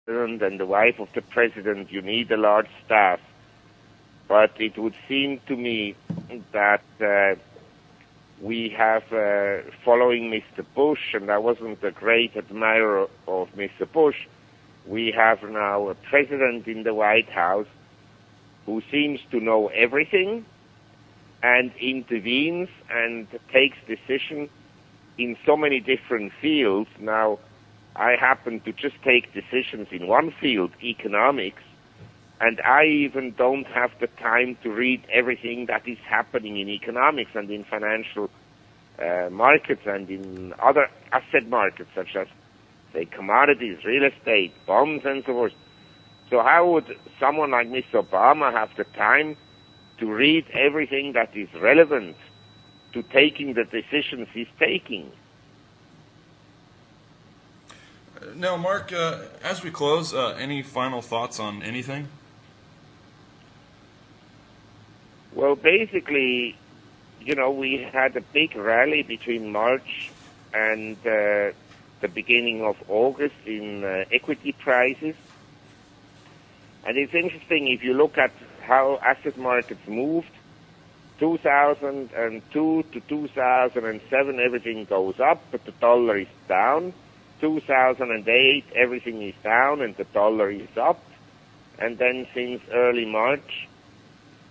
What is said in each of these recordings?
and the wife of the president, you need a large staff. But it would seem to me that we have, following Mr. Bush, and I wasn't a great admirer of Mr. Bush, we have now a president in the White House who seems to know everything and intervenes and takes decisions in so many different fields. Now, I happen to just take decisions in one field, economics, and I even don't have the time to read everything that is happening in economics and in financial markets and in other asset markets, such as, say, commodities, real estate, bonds, and so forth. So how would someone like Mr. Obama have the time to read everything that is relevant to taking the decisions he's taking? Now, Mark, as we close, any final thoughts on anything? Well, basically, we had a big rally between March and the beginning of August in equity prices. And it's interesting, if you look at how asset markets moved, 2002 to 2007, everything goes up, but the dollar is down. 2008, everything is down and the dollar is up. And then since early March,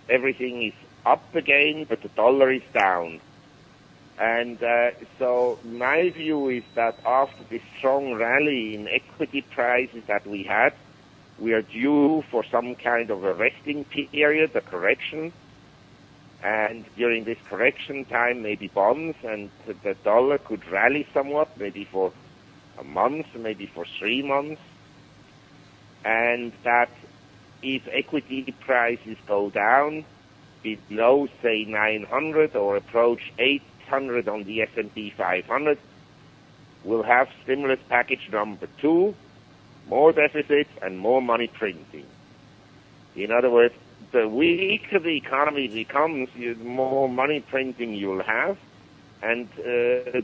everything is up again, but the dollar is down. And so my view is that after this strong rally in equity prices that we had, we are due for some kind of a resting period, a correction. And during this correction time, maybe bonds and the dollar could rally somewhat, maybe for a month, maybe for 3 months. And that if equity prices go down below, say, 900 or approach 800 on the S&P 500, we'll have stimulus package number 2, more deficits and more money printing. In other words, the weaker the economy becomes, the more money printing you'll have, and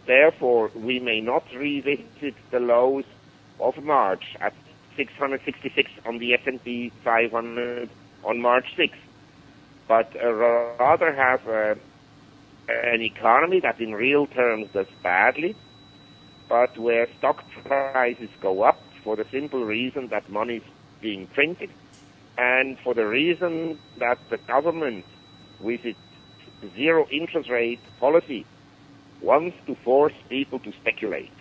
therefore we may not revisit the lows of March at 666 on the S&P 500 on March 6th, but rather have an economy that in real terms does badly, but where stock prices go up for the simple reason that money is being printed, and for the reason that the government, with its zero interest rate policy, wants to force people to speculate.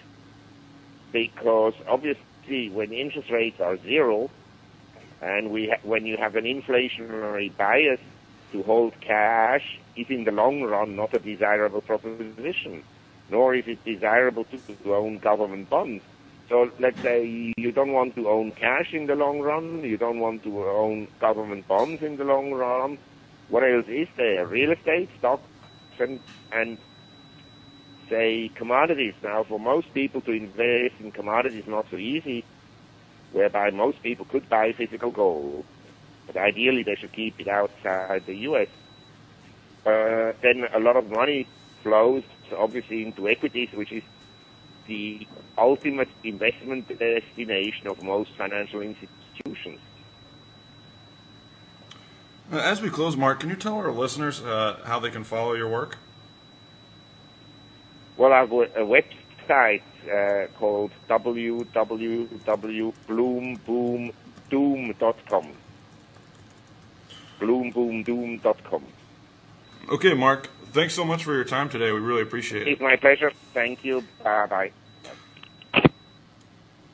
Because obviously when interest rates are zero, and when you have an inflationary bias, to hold cash is in the long run not a desirable proposition, nor is it desirable to own government bonds. So let's say you don't want to own cash in the long run, you don't want to own government bonds in the long run. What else is there? Real estate, stocks, and say commodities. Now, for most people to invest in commodities is not so easy, whereby most people could buy physical gold, but ideally they should keep it outside the U.S. Then a lot of money flows obviously into equities, which is the ultimate investment destination of most financial institutions. As we close, Mark, can you tell our listeners how they can follow your work? Well, I have a website called www.bloomboomdoom.com. bloomboomdoom.com. Okay, Mark, thanks so much for your time today. We really appreciate it. It's my pleasure. Thank you. Bye-bye.